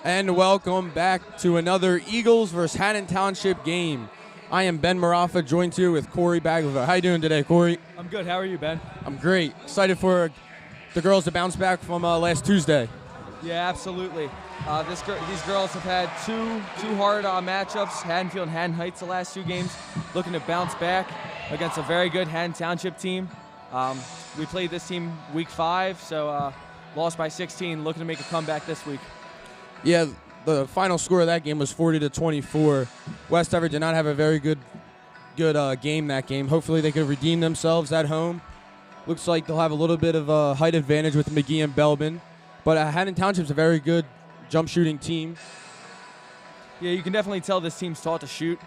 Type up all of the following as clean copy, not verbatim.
And welcome back to another Eagles versus Haddon Township game. I am Ben Marraffa, joined here with Cory Baglivo. How you doing today, Cory? I'm good. How are you, Ben? I'm great. Excited for the girls to bounce back from last Tuesday. Yeah, absolutely. These girls have had two hard matchups, Haddonfield and Haddon Heights, the last two games, looking to bounce back against a very good Haddon Township team. We played this team week 5, so lost by 16, looking to make a comeback this week. Yeah, the final score of that game was 40-24. West Everett did not have a very good game that game. Hopefully they could redeem themselves at home. Looks like they'll have a little bit of a height advantage with McGee and Belbin. But Haddon Township's a very good jump shooting team. Yeah, you can definitely tell this team's taught to shoot.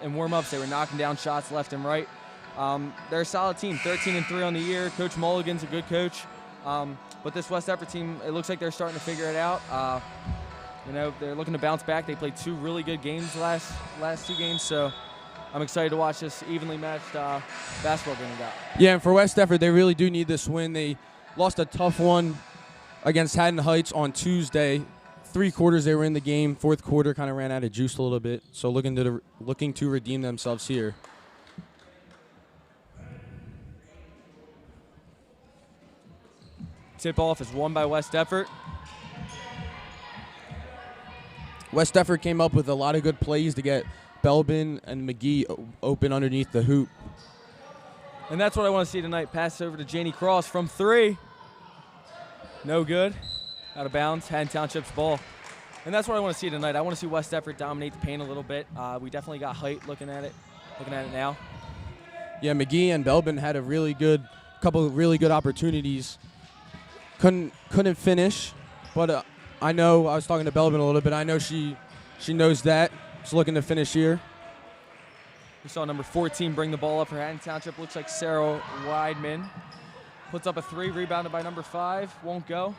In warm-ups, they were knocking down shots left and right. They're a solid team, 13-3 on the year. Coach Mulligan's a good coach. But this West Everett team, it looks like they're starting to figure it out. They're looking to bounce back. They played 2 really good games last 2 games, so I'm excited to watch this evenly matched basketball game we got. Yeah, and for West Everett, they really do need this win. They lost a tough one against Haddon Heights on Tuesday. 3 quarters they were in the game. 4th quarter kind of ran out of juice a little bit, so looking to redeem themselves here. Tip-off is won by West Everett. West Everett came up with a lot of good plays to get Belbin and McGee open underneath the hoop. And that's what I want to see tonight. Pass over to Janie Cross from 3. No good. Out of bounds. Haddon Township's ball. And that's what I want to see tonight. I want to see West Everett dominate the paint a little bit. We definitely got height looking at it now. Yeah, McGee and Belbin had a couple of really good opportunities. Couldn't finish, but I know I was talking to Belbin a little bit. I know she knows that. She's looking to finish here. We saw number 14 bring the ball up for Haddon Township. Looks like Sarah Weidman puts up a 3, rebounded by number 5. Won't go.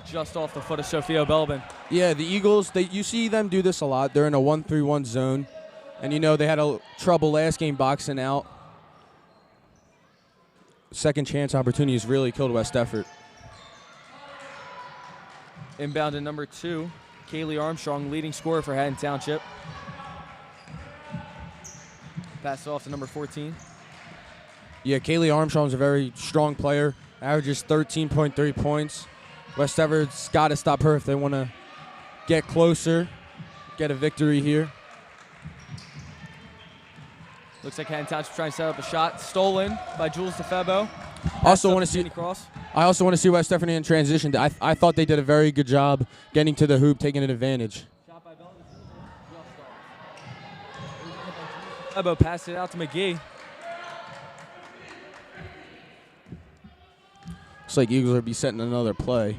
Just off the foot of Sophia Belbin. Yeah, the Eagles, you see them do this a lot. They're in a 1-3-1 zone, and they had trouble last game boxing out. Second chance opportunities really killed West Everett. Inbound to number 2, Kaylee Armstrong, leading scorer for Haddon Township. Pass off to number 14. Yeah, Kaylee Armstrong's a very strong player. Averages 13.3 points. West Everett's got to stop her if they want to get closer, get a victory here. Looks like Haddon Township trying to set up a shot. Stolen by Jules DeFebo. I also want to see West Everett in transition. I thought they did a very good job getting to the hoop, taking an advantage. Shot by DeFebo passed it out to McGee. Looks like Eagles will be setting another play.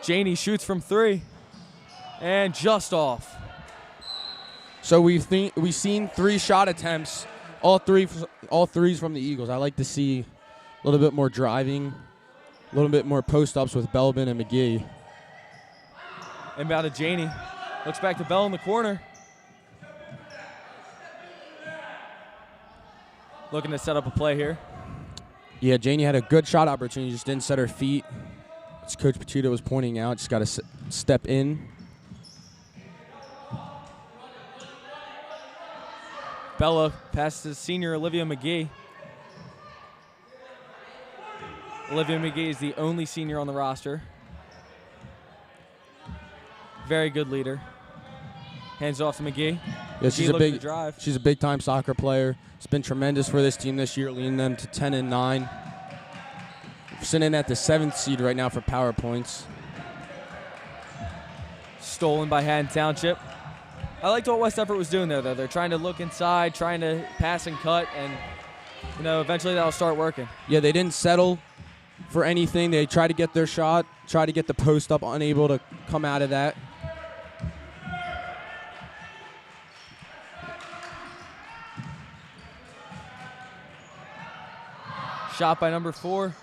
Janie shoots from 3, and just off. So we've seen 3 shot attempts, all threes from the Eagles. I like to see a little bit more driving, A little bit more post-ups with Belbin and McGee. Inbound to Janey. Looks back to Bell in the corner. Looking to set up a play here. Yeah, Janey had a good shot opportunity, just didn't set her feet. As Coach Petito was pointing out, just got to step in. Bella passes to senior Olivia McGee. Olivia McGee is the only senior on the roster. Very good leader. Hands off to McGee. Yeah, McGee she's a big-time soccer player. It's been tremendous for this team this year, leading them to 10-9. Sitting at the 7th seed right now for power points. Stolen by Haddon Township. I liked what West Effort was doing there, though. They're trying to look inside, trying to pass and cut, and eventually that'll start working. Yeah, they didn't settle for anything. They tried to get their shot, tried to get the post up, unable to come out of that. Shot by number 4.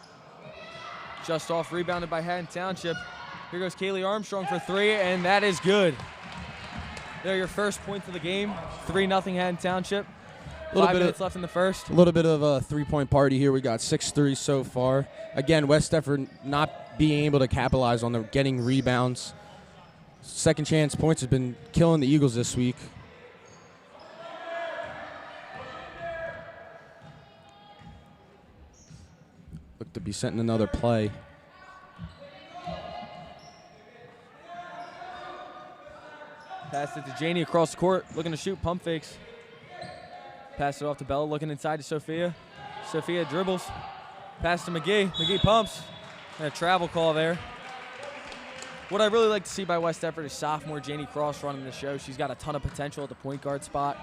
Just off, rebounded by Haddon Township. Here goes Kaylee Armstrong for 3, and that is good. They're your first points of the game. 3-0 Haddon Township. 5 minutes left in the first. A little bit of a three-point party here. We got 6-3 so far. Again, West Effort not being able to capitalize on the getting rebounds. Second chance points have been killing the Eagles this week. Look to be setting another play. Pass it to Janey across the court, looking to shoot, pump fakes. Pass it off to Bella, looking inside to Sophia. Sophia dribbles. Pass to McGee. McGee pumps. And a travel call there. What I really like to see by West Effort is sophomore Janey Cross running the show. She's got a ton of potential at the point guard spot.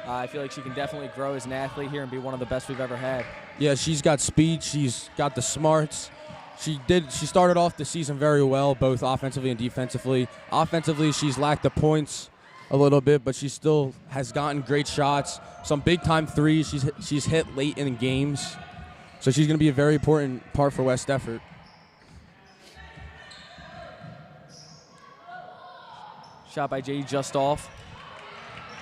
I feel like she can definitely grow as an athlete here and be one of the best we've ever had. Yeah, she's got speed. She's got the smarts. She started off the season very well, both offensively and defensively. Offensively, she's lacked the points a little bit, but she still has gotten great shots. Some big-time threes she's hit late in games. So she's going to be a very important part for West Effort. Shot by J.D. just off.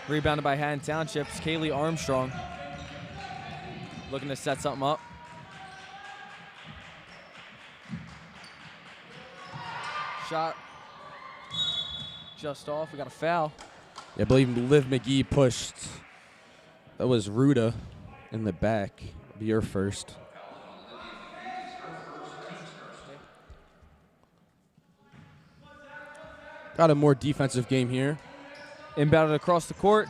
Rebounded by Haddon Township. Kaylee Armstrong looking to set something up. Shot just off. We got a foul. Yeah, I believe Liv McGee pushed. That was Ruda in the back. Be your first. Got a more defensive game here. Inbounded across the court.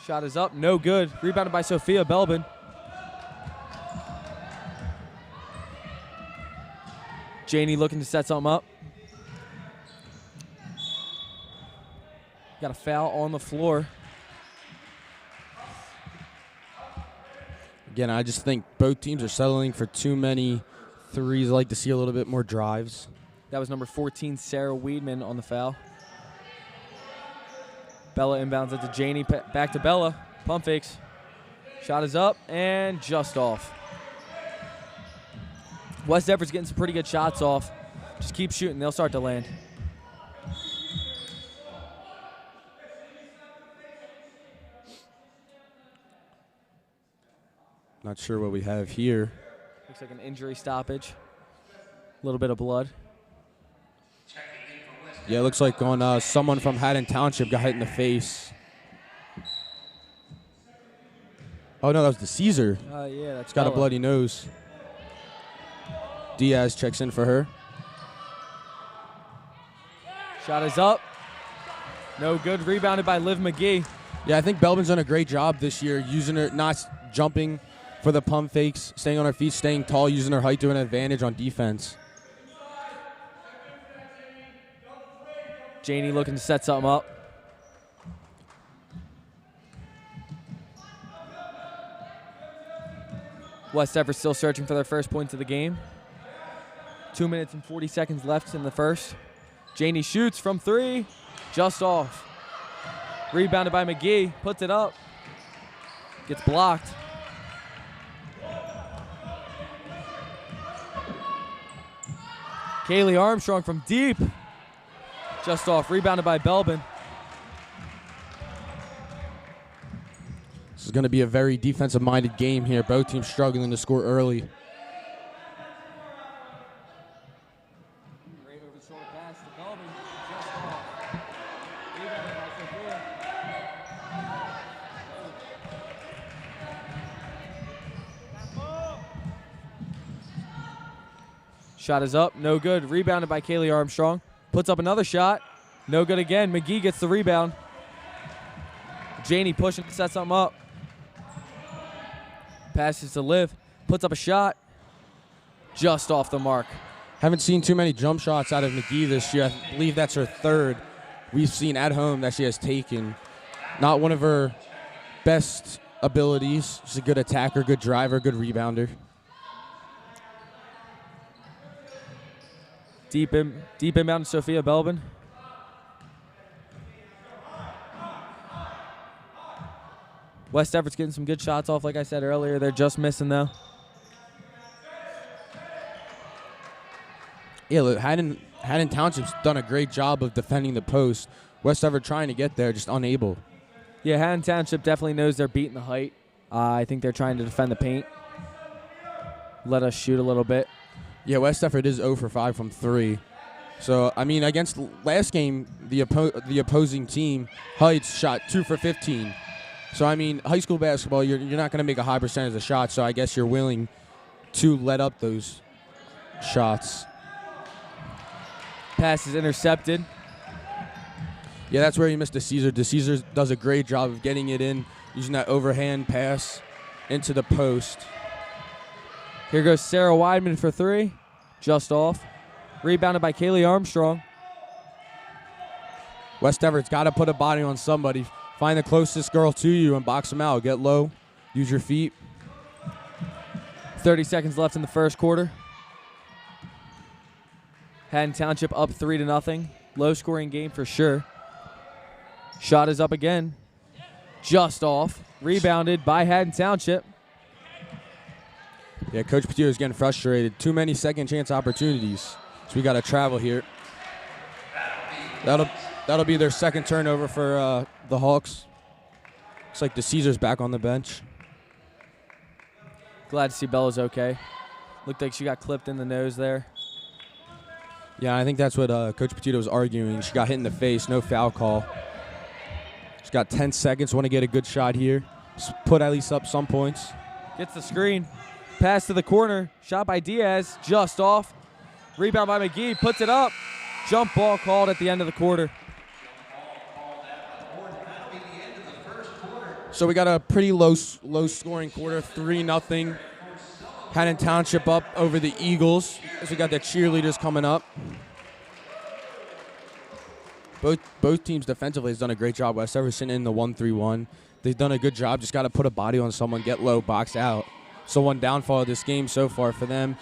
Shot is up. No good. Rebounded by Sophia Belbin. Janey looking to set something up. Got a foul on the floor. Again, I just think both teams are settling for too many threes. I like to see a little bit more drives. That was number 14, Sarah Weedman, on the foul. Bella inbounds it to Janey. Back to Bella. Pump fakes. Shot is up and just off. West Effort's getting some pretty good shots off. Just keep shooting. They'll start to land. Not sure what we have here. Looks like an injury stoppage. A little bit of blood. Yeah, it looks like on someone from Haddon Township got hit in the face. Oh, no, that was the Caesar. Yeah, that's got a bloody nose. Diaz checks in for her. Shot is up. No good. Rebounded by Liv McGee. Yeah, I think Belbin's done a great job this year, using her, not jumping for the pump fakes, staying on her feet, staying tall, using her height to an advantage on defense. Janey looking to set something up. West Effort still searching for their first points of the game. 2 minutes and 40 seconds left in the first. Janey shoots from 3, just off. Rebounded by McGee, puts it up. Gets blocked. Kaylee Armstrong from deep. Just off, rebounded by Belbin. This is going to be a very defensive-minded game here. Both teams struggling to score early. Great over the shoulder pass to Belbin. Just off. Rebounded by Sophia. Shot is up, no good. Rebounded by Kaylee Armstrong. Puts up another shot. No good again. McGee gets the rebound. Janie pushing to set something up. Passes to Liv. Puts up a shot. Just off the mark. Haven't seen too many jump shots out of McGee this year. I believe that's her third we've seen at home that she has taken. Not one of her best abilities. She's a good attacker, good driver, good rebounder. Deep inbound to Sophia Belbin. West Everett's getting some good shots off, like I said earlier. They're just missing, though. Yeah, look, Haddon Township's done a great job of defending the post. West Everett trying to get there, just unable. Yeah, Haddon Township definitely knows they're beating the height. I think they're trying to defend the paint. Let us shoot a little bit. Yeah, West Everett is 0 for 5 from 3. So, I mean, against last game, the opposing team, Heights, shot 2 for 15. So, I mean, high school basketball, you're not going to make a high percentage of shots, so I guess you're willing to let up those shots. Pass is intercepted. Yeah, that's where you missed DeCesar. DeCesar does a great job of getting it in, using that overhand pass into the post. Here goes Sarah Weidman for 3. Just off. Rebounded by Kaylee Armstrong. West Everett's got to put a body on somebody. Find the closest girl to you and box them out. Get low. Use your feet. 30 seconds left in the first quarter. Haddon Township up 3-0. Low-scoring game for sure. Shot is up again. Just off. Rebounded by Haddon Township. Yeah, Coach Petito is getting frustrated. Too many second chance opportunities. So we got to travel here. That'll be their second turnover for the Hawks. Looks like DeCesar's back on the bench. Glad to see Bella's okay. Looked like she got clipped in the nose there. Yeah, I think that's what Coach Petito was arguing. She got hit in the face, no foul call. She's got 10 seconds, want to get a good shot here. Just put at least up some points. Gets the screen. Pass to the corner. Shot by Diaz. Just off. Rebound by McGee. Puts it up. Jump ball called at the end of the quarter. So we got a pretty low scoring quarter, 3-0. Haddon Township up over the Eagles as we got the cheerleaders coming up. Both teams defensively has done a great job. West Everett in the 1-3-1. They've done a good job. Just got to put a body on someone, get low, box out. So one downfall of this game so far for them.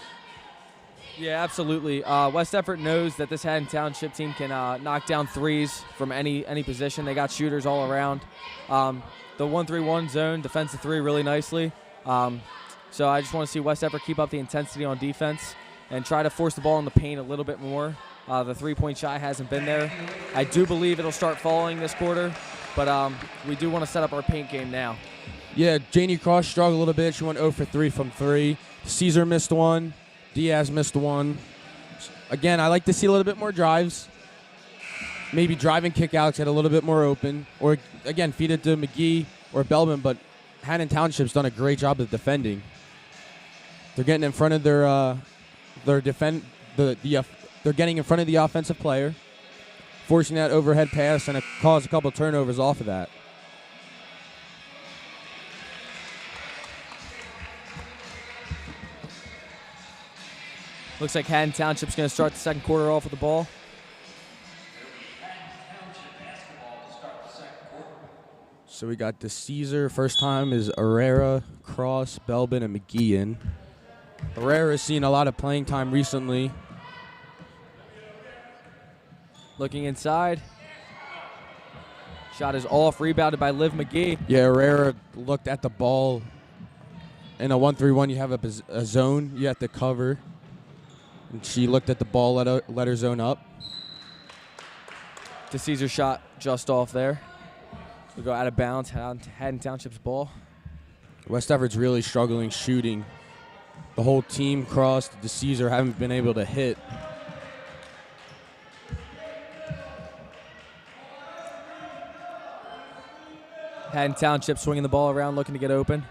Yeah, absolutely. West Everett knows that this Haddon Township team can knock down threes from any position. They got shooters all around. The 1-3-1 zone defends the three really nicely. So I just want to see West Everett keep up the intensity on defense and try to force the ball in the paint a little bit more. The three-point shot hasn't been there. I do believe it'll start falling this quarter, but we do want to set up our paint game now. Yeah, Janie Cross struggled a little bit. She went 0 for 3 from 3. Caesar missed one. Diaz missed one. Again, I like to see a little bit more drives. Maybe driving kickouts, get a little bit more open. Or, again, feed it to McGee or Belbin, but Haddon Township's done a great job of defending. They're getting in front of they're getting in front of the offensive player, forcing that overhead pass, and it caused a couple turnovers off of that. Looks like Haddon Township's going to start the second quarter off with the ball. So we got DeCesar. First time is Herrera, Cross, Belbin, and McGee in. Herrera's seen a lot of playing time recently. Looking inside. Shot is off, rebounded by Liv McGee. Yeah, Herrera looked at the ball. In a 1-3-1, you have a zone you have to cover. And she looked at the ball, let her zone up. DeCesar shot just off there. We go out of bounds. Haddon Township's ball. West Everett's really struggling shooting. The whole team crossed. DeCesar haven't been able to hit. Haddon Township swinging the ball around, looking to get open.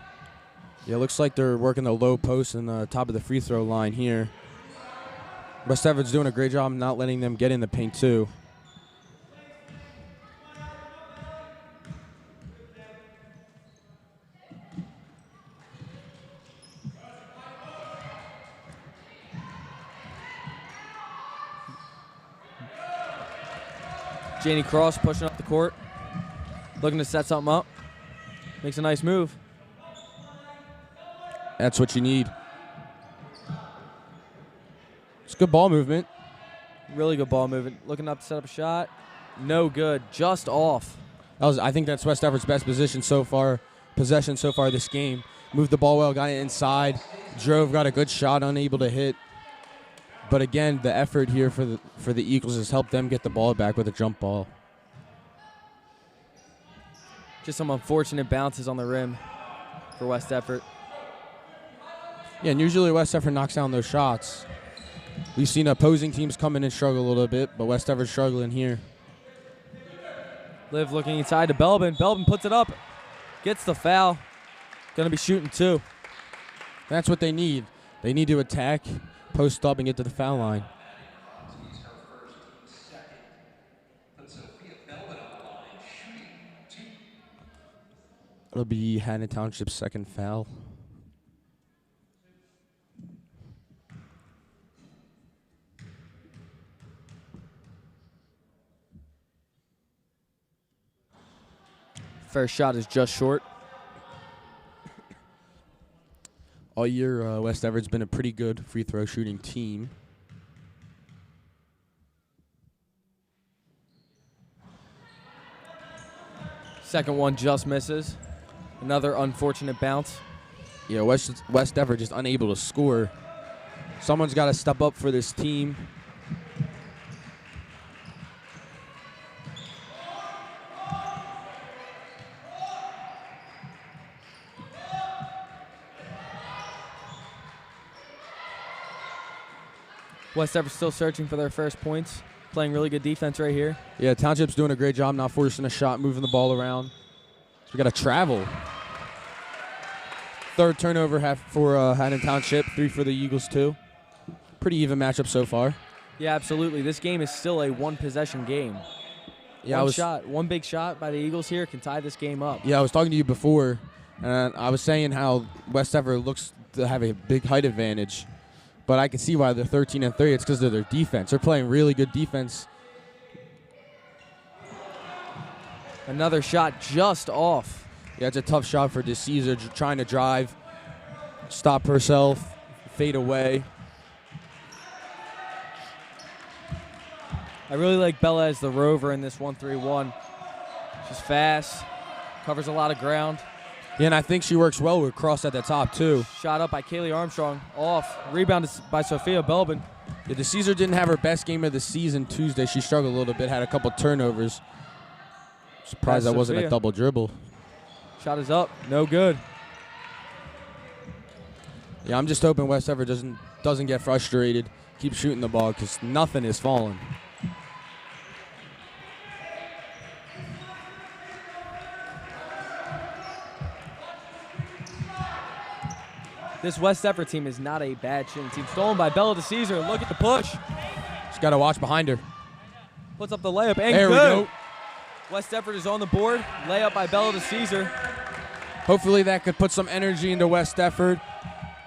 Yeah, it looks like they're working the low post and the top of the free throw line here. West Everett's doing a great job not letting them get in the paint too. Janie Cross pushing up the court, looking to set something up. Makes a nice move. That's what you need. It's good ball movement. Really good ball movement. Looking up to set up a shot. No good. Just off. I think that's West Everett's best possession so far this game. Moved the ball well, got it inside, drove, got a good shot, unable to hit. But again, the effort here for the Eagles has helped them get the ball back with a jump ball. Just some unfortunate bounces on the rim for West Everett. Yeah, and usually West Everett knocks down those shots. We've seen opposing teams come in and struggle a little bit, but West Everett struggling here. Liv looking inside to Belbin. Belbin puts it up, gets the foul. Going to be shooting two. That's what they need. They need to attack, post up, and get to the foul line. It'll be Haddon Township's second foul. First shot is just short. All year, West Everett's been a pretty good free throw shooting team. Second one just misses. Another unfortunate bounce. Yeah, West Everett just unable to score. Someone's got to step up for this team. West Everett still searching for their first points. Playing really good defense right here. Yeah, Township's doing a great job not forcing a shot, moving the ball around. So we got to travel. Third turnover for Haddon Township, 3 for the Eagles, 2. Pretty even matchup so far. Yeah, absolutely. This game is still a one-possession game. Yeah, one big shot by the Eagles here can tie this game up. Yeah, I was talking to you before, and I was saying how West Everett looks to have a big height advantage. But I can see why they're 13-3. It's because of their defense. They're playing really good defense. Another shot just off. Yeah, it's a tough shot for DeCesar, trying to drive, stop herself, fade away. I really like Bella as the rover in this 1-3-1. She's fast, covers a lot of ground. Yeah, and I think she works well with Cross at the top, too. Shot up by Kaylee Armstrong. Off. Rebounded by Sophia Belbin. Yeah, DeCesar didn't have her best game of the season Tuesday. She struggled a little bit, had a couple turnovers. Surprised that wasn't a double dribble. Shot is up. No good. Yeah, I'm just hoping West Everett doesn't get frustrated. Keep shooting the ball because nothing is falling. This West Everett team is not a bad shooting team. Stolen by Bella DeCesar. Look at the push. She's got to watch behind her. Puts up the layup and there good. We go. West Everett is on the board. Layup by Bella DeCesar. Hopefully that could put some energy into West Everett,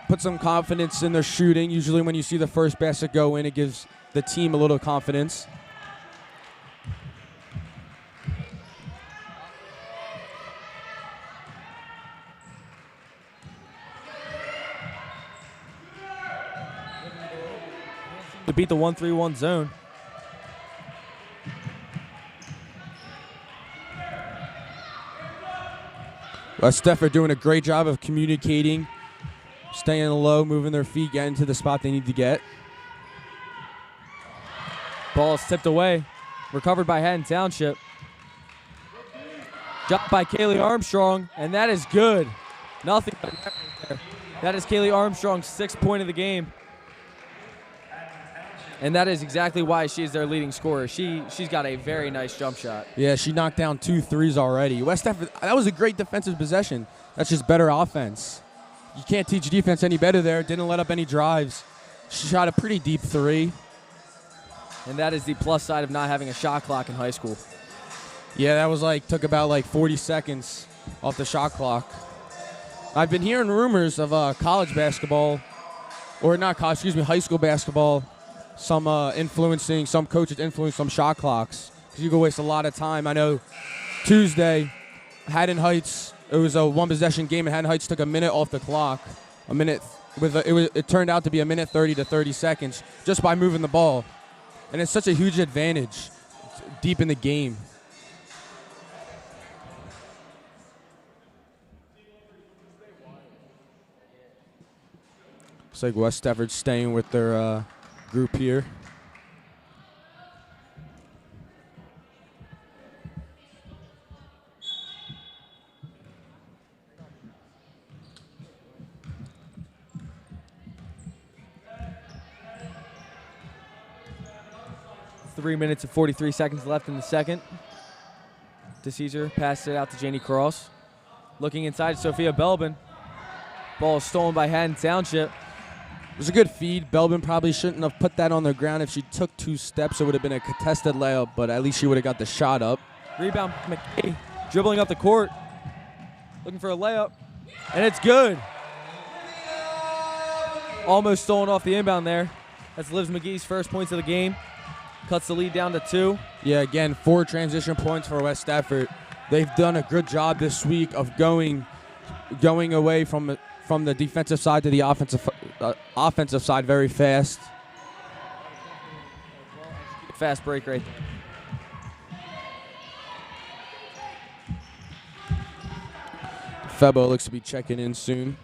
put some confidence in their shooting. Usually when you see the first basket go in, it gives the team a little confidence. To beat the 1-3-1 zone. West Everett doing a great job of communicating, staying low, moving their feet, getting to the spot they need to get. Ball is tipped away. Recovered by Haddon Township. Dropped by Kaylee Armstrong, and that is good. Nothing but net right there. That is Kaylee Armstrong's 6th point of the game. And that is exactly why she's their leading scorer. She's got a very nice jump shot. Yeah, she knocked down 2 threes already. West Stafford, that was a great defensive possession. That's just better offense. You can't teach defense any better there. Didn't let up any drives. She shot a pretty deep 3. And that is the plus side of not having a shot clock in high school. Yeah, that was took about 40 seconds off the shot clock. I've been hearing rumors of college basketball, or not college, excuse me, high school basketball, some coaches influence some shot clocks, because you can waste a lot of time. I know Tuesday, Haddon Heights, it was a one-possession game, and Haddon Heights took a minute off the clock. It turned out to be a minute 30 to 30 seconds just by moving the ball. And it's such a huge advantage deep in the game. Looks like West Stafford staying with their group here. Three minutes and 43 seconds left in the second. DeCesar passed it out to Janie Cross. Looking inside, Sophia Belbin. Ball is stolen by Haddon Township. It was a good feed. Belbin probably shouldn't have put that on the ground. If she took 2 steps, it would have been a contested layup, but at least she would have got the shot up. Rebound, McKenna dribbling up the court. Looking for a layup. And it's good. Almost stolen off the inbound there. That's Liz McGee's first points of the game. Cuts the lead down to 2. Yeah, again, 4 transition points for West Stafford. They've done a good job this week of going away from the defensive side to the offensive side very fast. Fast break right there. Febo looks to be checking in soon.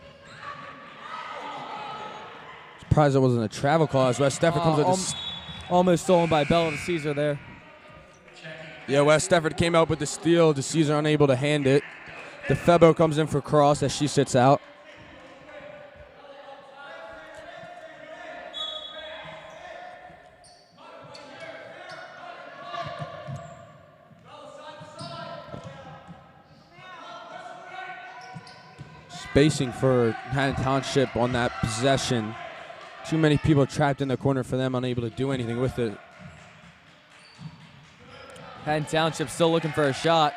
Surprised it wasn't a travel call as West Stafford comes with almost stolen by Bella DeCesar there. Yeah, West Stafford came out with the steal. DeCesar unable to hand it. Febo comes in for Cross as she sits out. Spacing for Haddon Township on that possession. Too many people trapped in the corner for them, unable to do anything with it. Haddon Township still looking for a shot.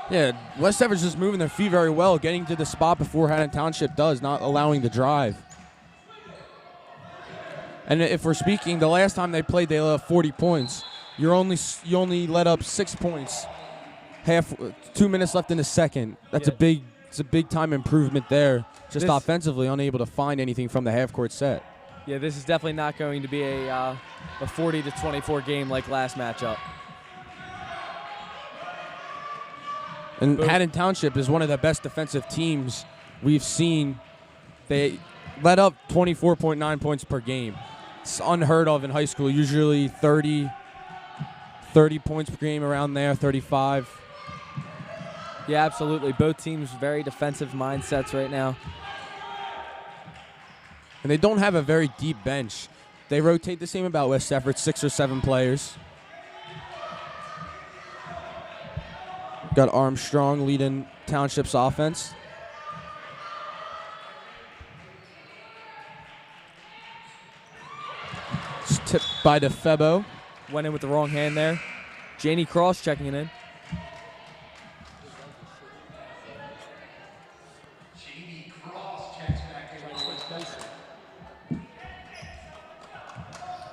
Yeah, West Stafford's just moving their feet very well, getting to the spot before Haddon Township does, not allowing the drive. And if we're speaking, the last time they played, they let up 40 points. You only let up 6 points. 2 minutes left in the second. That's a big time improvement there. Just offensively unable to find anything from the half court set. Yeah, this is definitely not going to be a 40 to 24 game like last matchup. And Haddon Township is one of the best defensive teams we've seen. They let up 24.9 points per game. It's unheard of in high school. Usually 30 points per game, around there, 35. Yeah, absolutely. Both teams very defensive mindsets right now. And they don't have a very deep bench. They rotate the same about West Stafford, 6 or 7 players. Got Armstrong leading Township's offense. It's tipped by DeFebo. Went in with the wrong hand there. Janie Cross checking it in.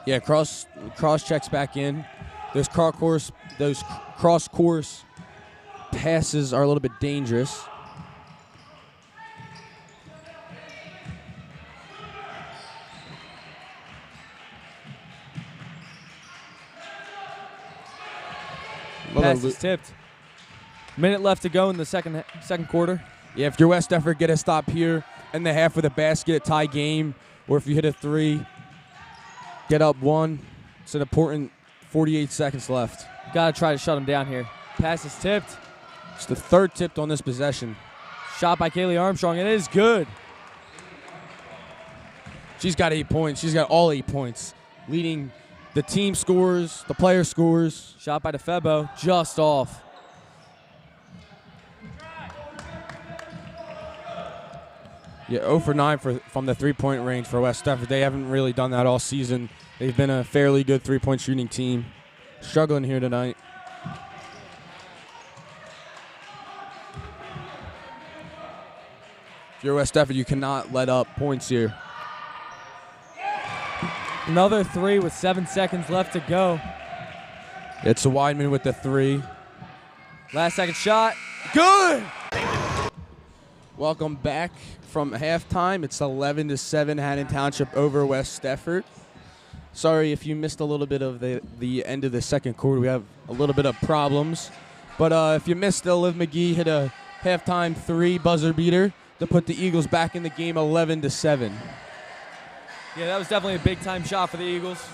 Yeah, cross checks back in. Those cross course passes are a little bit dangerous. Pass is tipped. Minute left to go in the second quarter. Yeah, if you're West Stafford, get a stop here in the half with a basket, tie game. or if you hit a three, get up one. It's an important 48 seconds left. Got to try to shut him down here. Pass is tipped. It's the third tipped on this possession. Shot by Kaylee Armstrong, and it is good. She's got 8 points. She's got all 8 points, leading the team scores, the player scores. Shot by DeFebo, just off. Yeah, 0 for 9 from the three-point range for West Stafford. They haven't really done that all season. They've been a fairly good three-point shooting team. Struggling here tonight. If you're West Stafford, you cannot let up points here. Another three with 7 seconds left to go. It's a Weidman with the three. Last second shot. Good! Welcome back from halftime. It's 11-7 Haddon Township over West Stafford. Sorry if you missed a little bit of the end of the second quarter. We have a little bit of problems. But if you missed it, Liv McGee hit a halftime three buzzer beater to put the Eagles back in the game 11-7. Yeah, that was definitely a big-time shot for the Eagles.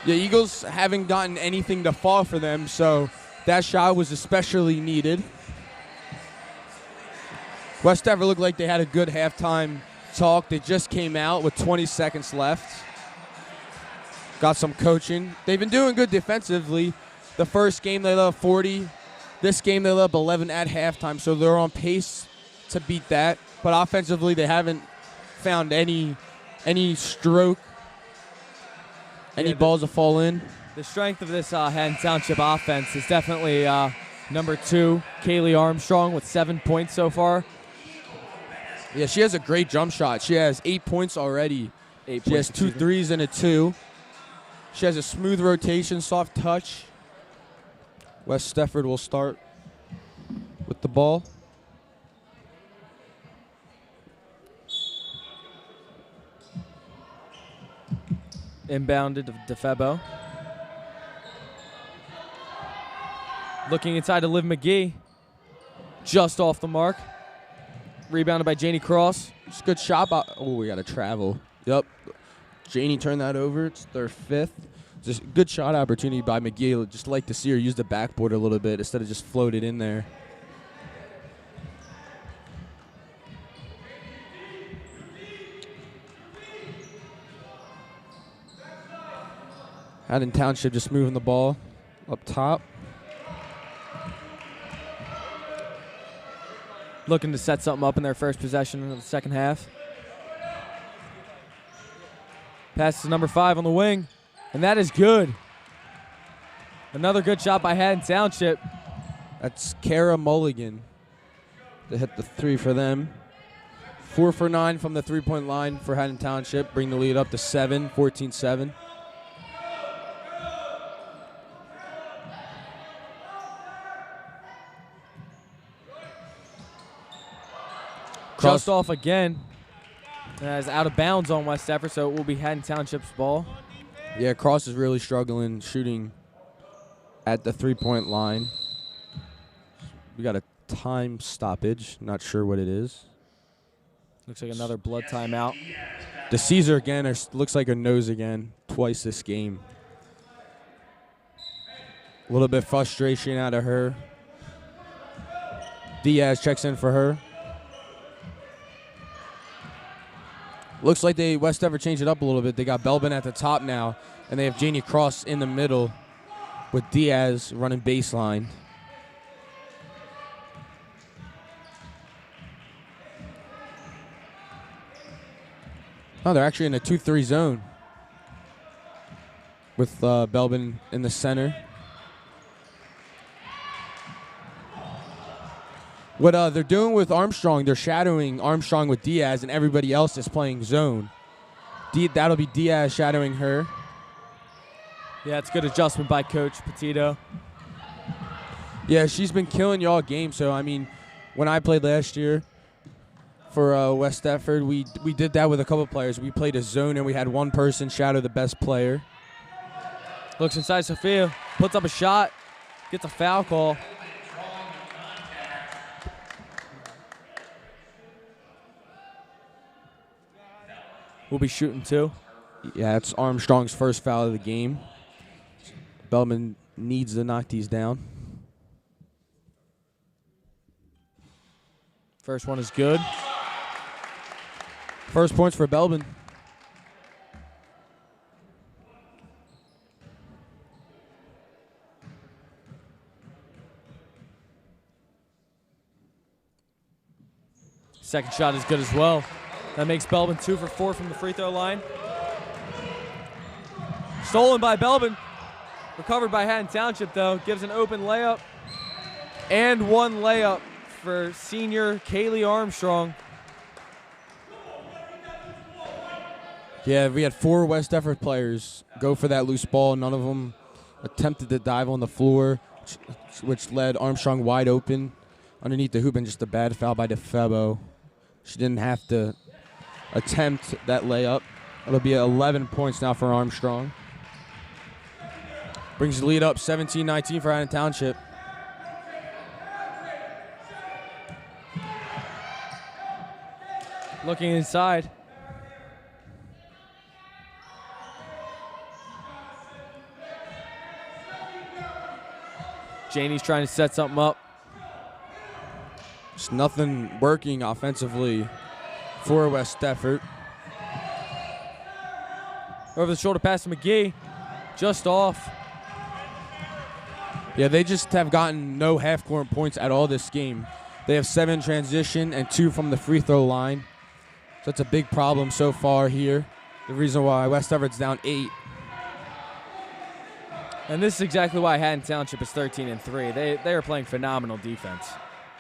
The Eagles haven't gotten anything to fall for them, so that shot was especially needed. West Stafford looked like they had a good halftime talk. They just came out with 20 seconds left. Got some coaching. They've been doing good defensively. The first game they let up 40. This game they let up 11 at halftime, so they're on pace to beat that. But offensively, they haven't found any stroke, any balls to fall in. The strength of this Haddon Township offense is definitely number 2, Kaylee Armstrong, with 7 points so far. Yeah, she has a great jump shot. She has 8 points already. She has 2 threes and a 2. She has a smooth rotation, soft touch. West Stafford will start with the ball. Inbounded to DeFebo. Looking inside to Liv McGee. Just off the mark. Rebounded by Janie Cross. It's a good shot. Oh, we got to travel. Yep. Janie turned that over. It's their 5th. Just a good shot opportunity by McGee. Just like to see her use the backboard a little bit instead of just float it in there. Haddon Township just moving the ball up top. Looking to set something up in their first possession of the second half. Pass to number 5 on the wing, and that is good. Another good shot by Haddon Township. That's Kara Mulligan to hit the 3 for them. 4 for 9 from the three-point line for Haddon Township. Bring the lead up to 7, 14-7. Just off again. It's out of bounds on West Stafford, so it will be Haddon Township's ball. Yeah, Cross is really struggling shooting at the three-point line. We got a time stoppage. Not sure what it is. Looks like another blood timeout. The Caesar again, or looks like a nose again, twice this game. A little bit frustration out of her. Diaz checks in for her. Looks like West Stafford changed it up a little bit. They got Belbin at the top now, and they have Janie Cross in the middle with Diaz running baseline. Oh, they're actually in a 2-3 zone with Belbin in the center. What they're doing with Armstrong, they're shadowing Armstrong with Diaz, and everybody else is playing zone. That'll be Diaz shadowing her. Yeah, it's good adjustment by Coach Petito. Yeah, she's been killing y'all game. So, I mean, when I played last year for West Stafford, we did that with a couple players. We played a zone, and we had one person shadow the best player. Looks inside Sophia, puts up a shot, gets a foul call. will be shooting 2. Yeah, it's Armstrong's first foul of the game. Belbin needs to knock these down. First one is good. First points for Belbin. Second shot is good as well. That makes Belbin 2 for 4 from the free throw line. Stolen by Belbin. Recovered by Haddon Township, though. Gives an open layup. And one layup for senior Kaylee Armstrong. Yeah, we had 4 West Effort players go for that loose ball. None of them attempted to dive on the floor, which led Armstrong wide open underneath the hoop, and just a bad foul by DeFebo. She didn't have to attempt that layup. It'll be 11 points now for Armstrong. Brings the lead up 17-19 for Haddon Township. Looking inside. Janie's trying to set something up. Just nothing working offensively for West Effort. Over the shoulder pass to McGee. Just off. Yeah, they just have gotten no half-court points at all this game. They have 7 transition and 2 from the free throw line. So that's a big problem so far here. The reason why West Effort's down 8. And this is exactly why Haddon Township is 13-3. They are playing phenomenal defense.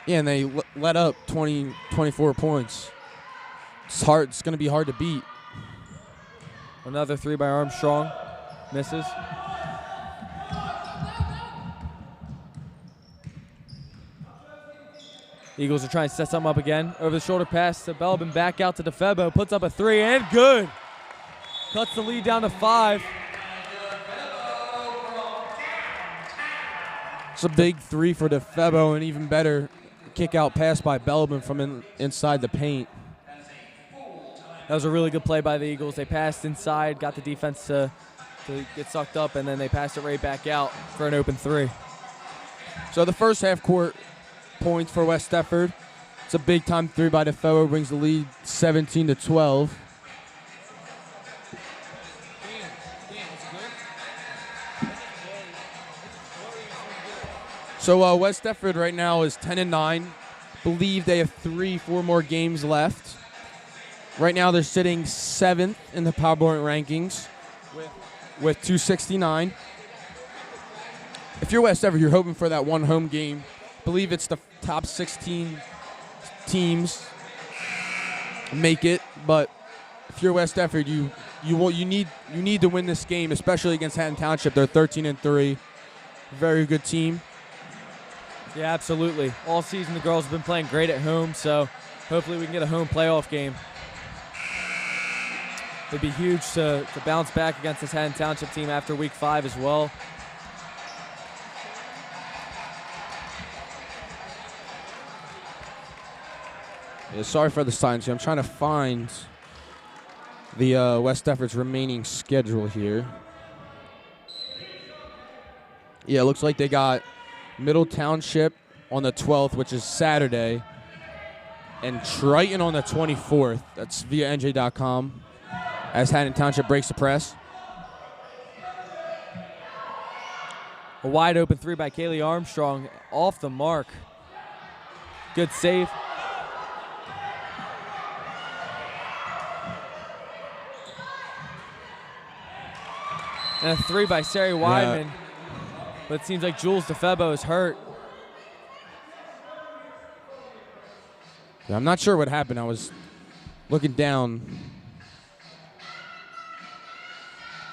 Yeah, and they let up 24 points. It's hard. It's going to be hard to beat. Another 3 by Armstrong. Misses. Eagles are trying to set something up again. Over the shoulder pass to Belbin. Back out to DeFebo. Puts up a 3 and good. Cuts the lead down to 5. It's a big 3 for DeFebo, and even better kick-out pass by Belbin from inside the paint. That was a really good play by the Eagles. They passed inside, got the defense to get sucked up, and then they passed it right back out for an open 3. So the first half-court points for West Effort. It's a big-time 3 by DeFebo, brings the lead 17-12. So West Effort right now is 10-9. Believe they have 3-4 more games left. Right now they're sitting 7th in the power point rankings with 269. If you're West Effort, you're hoping for that one home game. Believe it's the top 16 teams make it, but if you're West Effort, you need to win this game, especially against Haddon Township. They're 13-3, very good team. Yeah, absolutely. All season the girls have been playing great at home, so hopefully we can get a home playoff game. It'd be huge to bounce back against this Haddon Township team after week 5 as well. Yeah, sorry for the silence here. I'm trying to find the West Effort's remaining schedule here. Yeah, it looks like they got Middle Township on the 12th, which is Saturday, and Triton on the 24th. That's via NJ.com as Haddon Township breaks the press. A wide open 3 by Kaylee Armstrong off the mark. Good save. And a 3 by Sari Weidman. But it seems like Jules DeFebo is hurt. Yeah, I'm not sure what happened. I was looking down.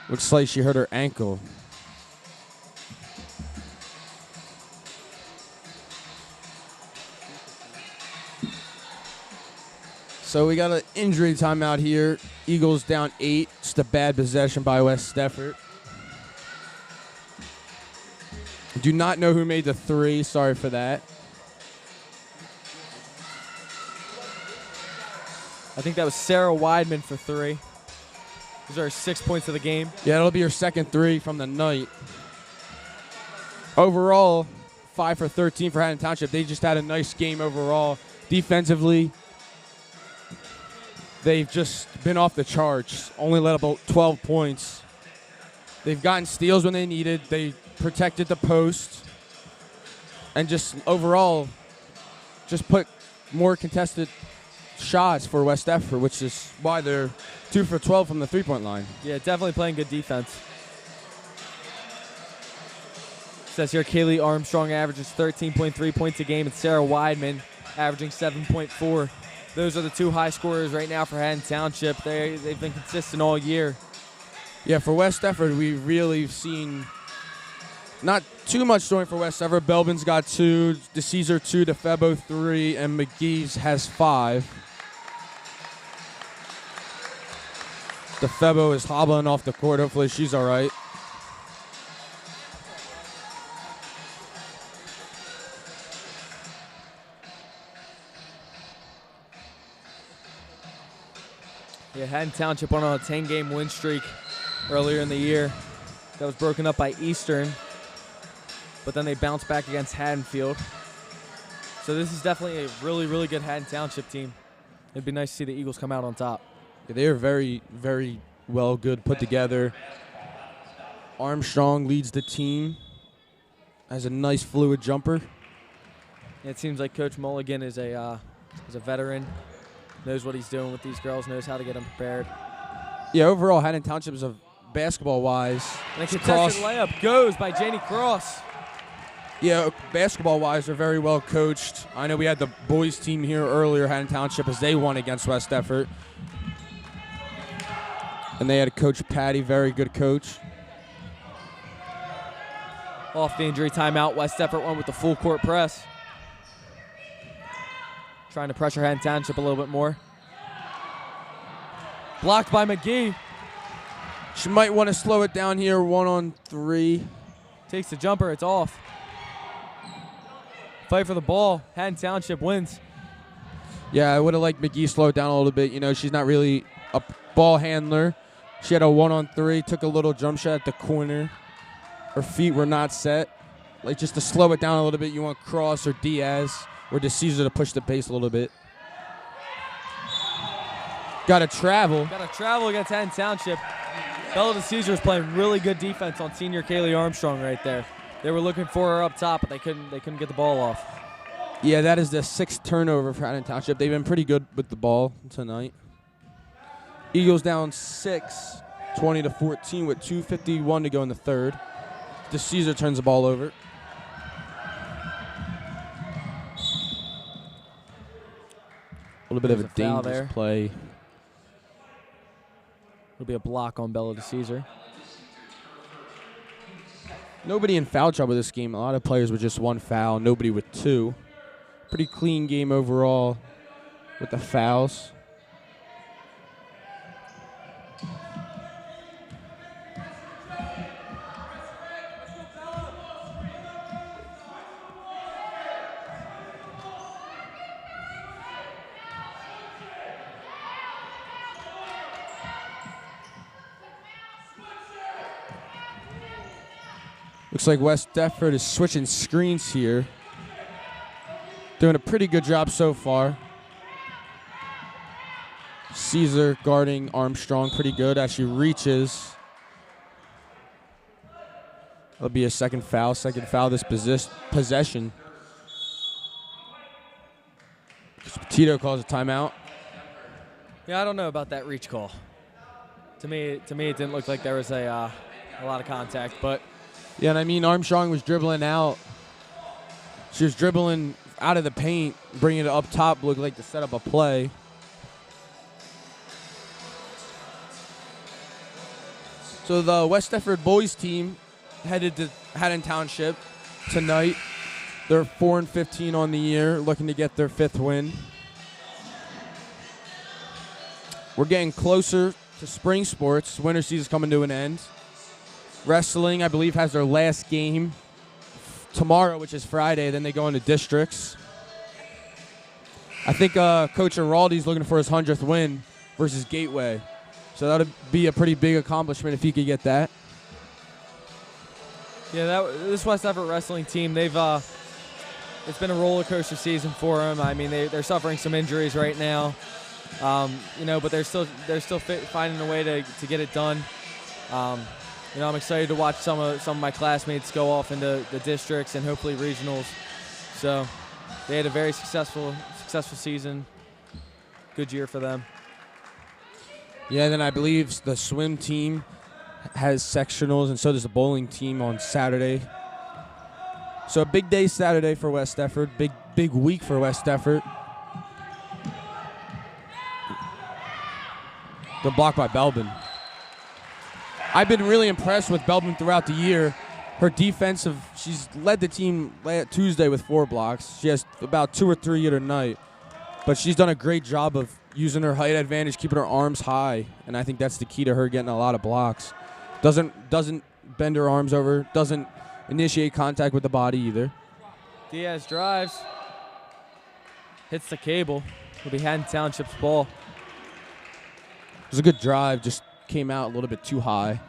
Looks like she hurt her ankle. So we got an injury timeout here. Eagles down 8. Just a bad possession by West Effort. Do not know who made the 3. Sorry for that. I think that was Sarah Weidman for 3. Those are 6 points of the game. Yeah, it'll be her second 3 from the night. Overall, 5 for 13 for Haddon Township. They just had a nice game overall. Defensively, they've just been off the charts. Only let about 12 points. They've gotten steals when they needed. They protected the post. And just overall, just put more contested shots for West Effort, which is why they're 2 for 12 from the three-point line. Yeah, definitely playing good defense. Says here, Kaylee Armstrong averages 13.3 points a game, and Sarah Weidman averaging 7.4. Those are the 2 high scorers right now for Haddon Township. They've been consistent all year. Yeah, for West Effort, we've really seen not too much scoring for West Effort. Belbin's got 2, DeCesar 2, DeFebo 3, and McGee's has 5. DeFebo is hobbling off the court. Hopefully she's all right. Yeah, Haddon Township went on a 10-game win streak earlier in the year. That was broken up by Eastern, but then they bounced back against Haddonfield. So this is definitely a really, really good Haddon Township team. It'd be nice to see the Eagles come out on top. Yeah, they are very, very well good put together. Armstrong leads the team. Has a nice fluid jumper. It seems like Coach Mulligan is a veteran. Knows what he's doing with these girls, knows how to get them prepared. Yeah, overall, Haddon Township is a basketball-wise. And a contested layup goes by Janie Cross. Yeah, basketball-wise, they're very well coached. I know we had the boys team here earlier, Haddon Township, as they won against West Effort. And they had Coach Patty, very good coach. Off the injury timeout, West Effort won with the full court press. Trying to pressure Haddon Township a little bit more. Blocked by McGee. She might want to slow it down here, 1-on-3. Takes the jumper, it's off. Fight for the ball, Haddon Township wins. Yeah, I would have liked McGee slow it down a little bit. You know, she's not really a ball handler. She had a 1-on-3, took a little jump shot at the corner. Her feet were not set. Like, just to slow it down a little bit, you want Cross or Diaz or DeCesar to push the pace a little bit. Got to travel. Got to travel against Haddon Township. Bella DeCesar was playing really good defense on senior Kaylee Armstrong right there. They were looking for her up top, but they couldn't get the ball off. Yeah, that is the 6th turnover for Haddon Township. They've been pretty good with the ball tonight. Eagles down 6, 20-14 with 2:51 to go in the third. DeCesar turns the ball over. A little bit of a dangerous play. It'll be a block on Bella DeCesar. Nobody in foul trouble this game. A lot of players with just 1 foul. Nobody with 2. Pretty clean game overall with the fouls. Looks like West Effort is switching screens here. Doing a pretty good job so far. Caesar guarding Armstrong pretty good as she reaches. That'll be a second foul this possession. Petito calls a timeout. Yeah, I don't know about that reach call. To me, it didn't look like there was a lot of contact, but. Yeah, and I mean, Armstrong was dribbling out. She was dribbling out of the paint, bringing it up top, looked like to set up a play. So the West Effort boys team headed to Haddon Township tonight. They're 4-15 on the year, looking to get their 5th win. We're getting closer to spring sports. Winter season's coming to an end. Wrestling, I believe, has their last game tomorrow, which is Friday. Then they go into districts. I think Coach Araldi's looking for his 100th win versus Gateway. So that would be a pretty big accomplishment if he could get that. Yeah, this West Everett wrestling team, they've it's been a roller coaster season for them. I mean, they're suffering some injuries right now, but they're still finding a way to get it done. I'm excited to watch some of my classmates go off into the districts and hopefully regionals. So they had a very successful season. Good year for them. Yeah, then I believe the swim team has sectionals, and so does the bowling team on Saturday. So a big day Saturday for West Effort, big week for West Effort. The block by Belbin. I've been really impressed with Belbin throughout the year. Her defensive, she's led the team Tuesday with 4 blocks. She has about 2 or 3 at her night. But she's done a great job of using her height advantage, keeping her arms high, and I think that's the key to her getting a lot of blocks. Doesn't bend her arms over, doesn't initiate contact with the body either. Diaz drives, hits the cable. It'll be Haddon Township's ball. It was a good drive, just came out a little bit too high.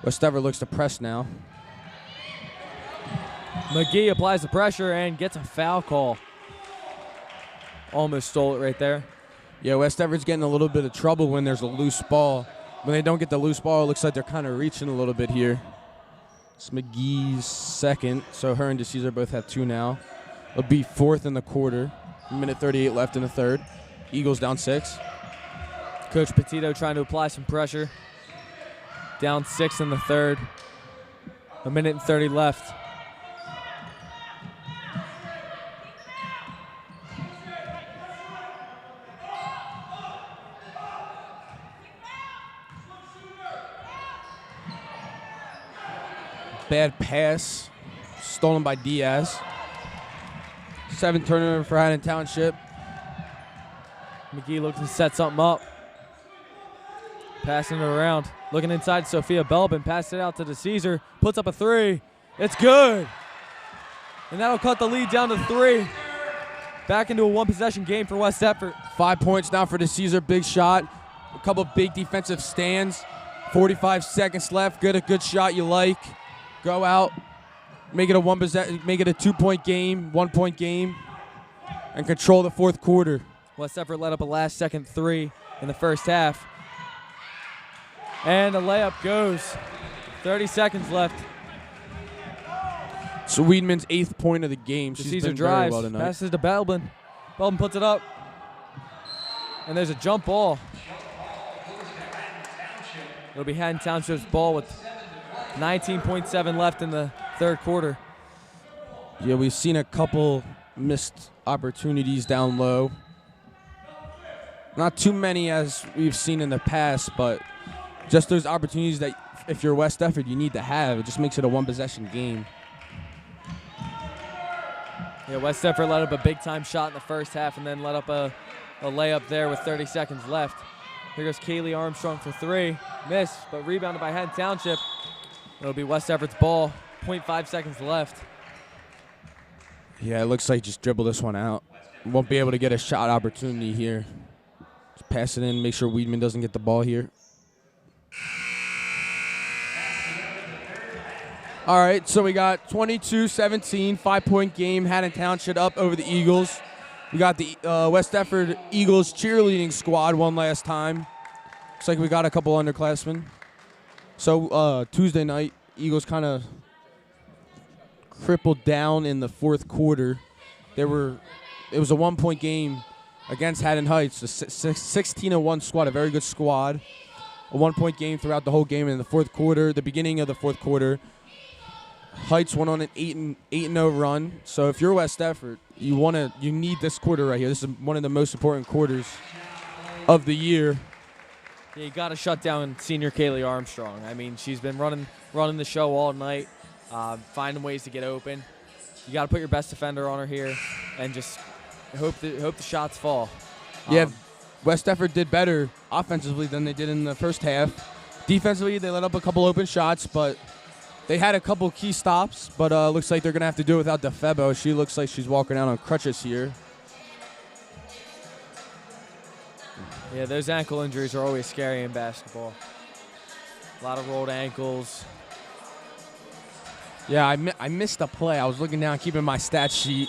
West Everett looks to press now. McGee applies the pressure and gets a foul call. Almost stole it right there. Yeah, West Everett's getting a little bit of trouble when there's a loose ball. When they don't get the loose ball, it looks like they're kind of reaching a little bit here. It's McGee's second, so her and DeCesar both have 2 now. It'll be 4th in the quarter. Minute 38 left in the third. Eagles down 6. Coach Petito trying to apply some pressure. Down 6 in the third. A minute and 30 left. Bad pass, stolen by Diaz. 7th turnover for Haddon Township. McGee looks to set something up. Passing it around. Looking inside, Sophia Belbin. Passed it out to DeCesar. Puts up a 3. It's good. And that'll cut the lead down to 3. Back into a 1-possession game for West Effort. 5 points now for DeCesar. Big shot. A couple big defensive stands. 45 seconds left. Get a good shot you like. Go out, make it a 2-point game, 1-point game, and control the 4th quarter. West Effort let up a last-second 3 in the first half. And the layup goes. 30 seconds left. So Weedman's 8th point of the game. She's DeCesar been drives, very well tonight. passes to Belbin. Belbin puts it up. And there's a jump ball. It'll be Haddon Township's ball with 19.7 left in the third quarter. Yeah, we've seen a couple missed opportunities down low. Not too many as we've seen in the past, but just those opportunities that if you're West Effort, you need to have. It just makes it a 1-possession game. Yeah, West Effort let up a big-time shot in the first half and then let up a layup there with 30 seconds left. Here goes Kaylee Armstrong for 3. Missed, but rebounded by Haddon Township. It'll be West Effort's ball. 0.5 seconds left. Yeah, it looks like just dribble this one out. Won't be able to get a shot opportunity here. Just pass it in, make sure Weedman doesn't get the ball here. All right, so we got 22-17, 5-point game. Haddon Township up over the Eagles. We got the West Effort Eagles cheerleading squad one last time. Looks like we got a couple underclassmen. So Tuesday night, Eagles kind of crippled down in the 4th quarter. It was a 1-point game against Haddon Heights, a 16-1 squad, a very good squad. A 1-point game throughout the whole game. In the 4th quarter, the beginning of the 4th quarter, Heights went on an 8-0 run. So if you're West Effort, you need this quarter right here. This is one of the most important quarters of the year. Yeah, you got to shut down senior Kaylee Armstrong. I mean, she's been running the show all night, finding ways to get open. You got to put your best defender on her here, and just hope the shots fall. Yeah, West Effort did better offensively than they did in the first half. Defensively, they let up a couple open shots, but they had a couple key stops. But looks like they're gonna have to do it without DeFebo. She looks like she's walking out on crutches here. Yeah, those ankle injuries are always scary in basketball. A lot of rolled ankles. Yeah, I missed a play. I was looking down, keeping my stat sheet.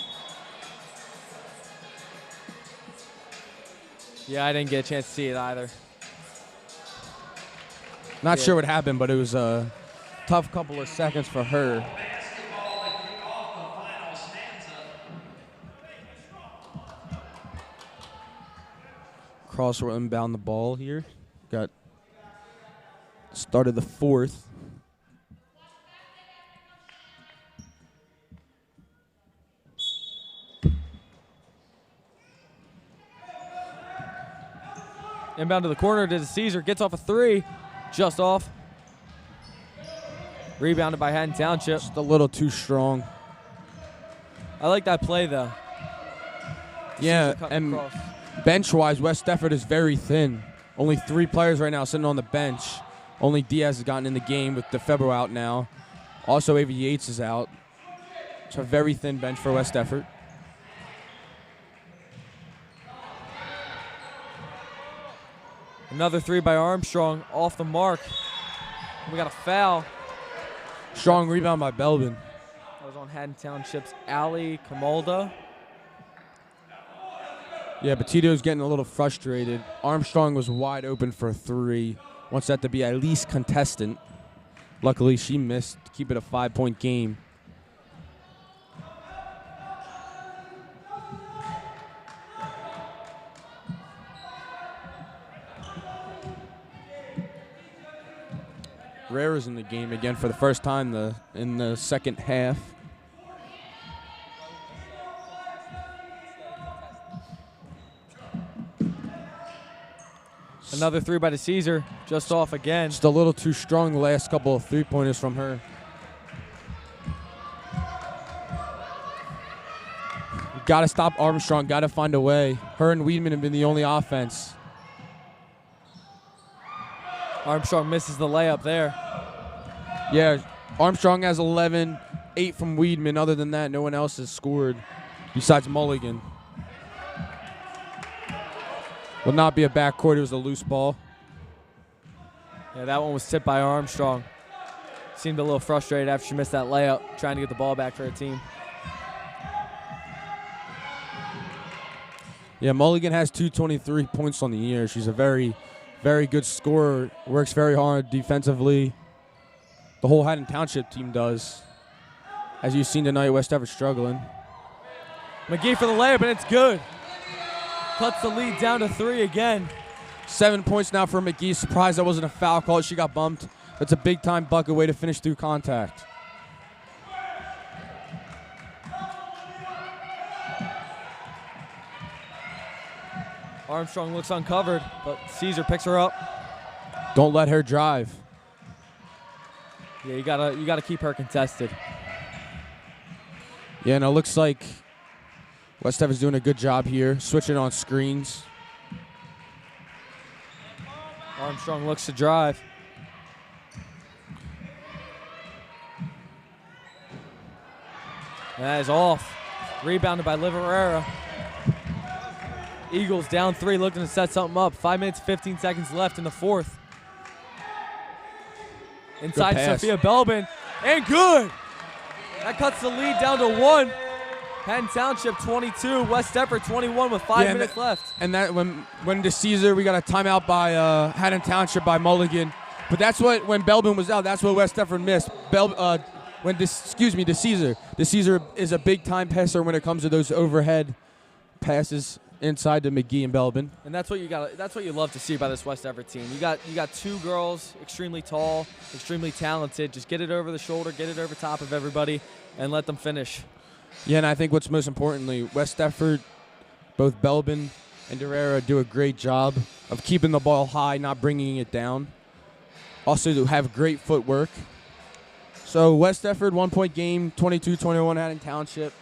Yeah, I didn't get a chance to see it either. Not sure what happened, but it was a tough couple of seconds for her. Cross will inbound the ball here. Got started the fourth. Inbound to the corner to Caesar. Gets off a three. Just off. Rebounded by Haddon Township. Just a little too strong. I like that play, though. Yeah, and bench-wise, West Defford is very thin. Only 3 players right now sitting on the bench. Only Diaz has gotten in the game with DeFebro out now. Also, Wdhs is out. It's a very thin bench for West Defford. Another three by Armstrong, off the mark. We got a foul. Strong rebound by Belbin. That was on Haddon Township's Ali Kamalda. Yeah, but Tito's getting a little frustrated. Armstrong was wide open for a 3. Wants that to be at least contestant. Luckily, she missed to keep it a 5-point game. Rara's in the game again for the first time in the second half. Another three by the Caesar, just off again. Just a little too strong the last couple of three-pointers from her. Got to stop Armstrong, got to find a way. Her and Weedman have been the only offense. Armstrong misses the layup there. Yeah, Armstrong has 11, 8 from Weedman. Other than that, no one else has scored besides Mulligan. Will not be a backcourt. It was a loose ball. Yeah, that one was tipped by Armstrong. Seemed a little frustrated after she missed that layup, trying to get the ball back for her team. Yeah, Mulligan has 223 points on the year. She's a very, very good scorer. Works very hard defensively. The whole Haddon Township team does. As you've seen tonight, West Defford struggling. McGee for the layup, and it's good. Cuts the lead down to 3 again. 7 points now for McGee. Surprised that wasn't a foul call. She got bumped. That's a big-time bucket, way to finish through contact. Armstrong looks uncovered, but Caesar picks her up. Don't let her drive. Yeah, you gotta keep her contested. Yeah, and it looks like West Defford's doing a good job here, switching on screens. Armstrong looks to drive. That is off. Rebounded by Liverera. Eagles down 3, looking to set something up. 5 minutes, 15 seconds left in the fourth. Inside Sophia Belbin, and good. That cuts the lead down to 1. Haddon Township 22, West Defford 21 with 5 minutes left. And that when to Caesar, we got a timeout by Haddon Township by Mulligan. But that's what, when Belbin was out, that's what West Defford missed. To Caesar. The Caesar is a big time passer when it comes to those overhead passes inside to McGee and Belbin. And that's what you love to see by this West Defford team. You got 2 girls, extremely tall, extremely talented. Just get it over the shoulder, get it over top of everybody, and let them finish. Yeah, and I think what's most importantly, West Defford, both Belbin and Herrera do a great job of keeping the ball high, not bringing it down. Also to have great footwork. So West Defford, 1-point game, 22-21 Haddon Township.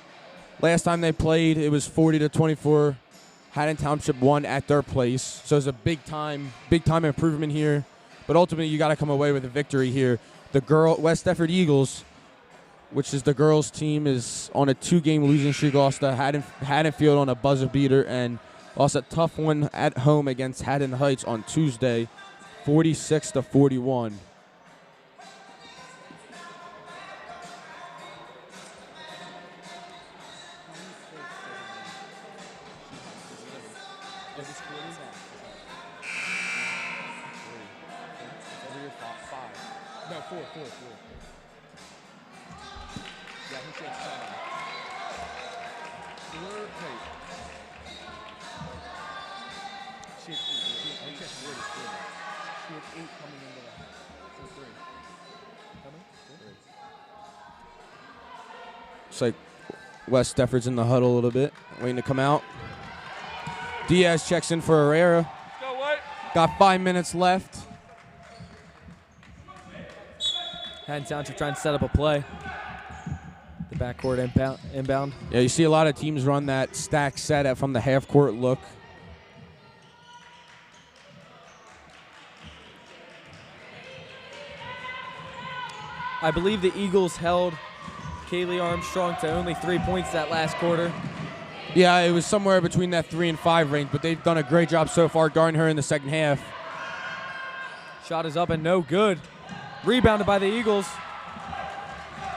Last time they played, it was 40-24. Haddon Township won at their place. So it's a big time improvement here. But ultimately, you got to come away with a victory here. The West Defford Eagles, which is the girls' team, is on a 2-game losing streak. Lost to Haddonfield on a buzzer beater, and Lost a tough one at home against Haddon Heights on Tuesday, 46-41. Looks like West Stefford's in the huddle a little bit, waiting to come out. Diaz checks in for Herrera. Go what? Got 5 minutes left. Haddon Township trying to set up a play. The backcourt inbound. Yeah, you see a lot of teams run that stack set from the half-court look. I believe the Eagles held Kaylee Armstrong to only 3 points that last quarter. Yeah, it was somewhere between that 3 and 5 range, but they've done a great job so far guarding her in the second half. Shot is up and no good. Rebounded by the Eagles.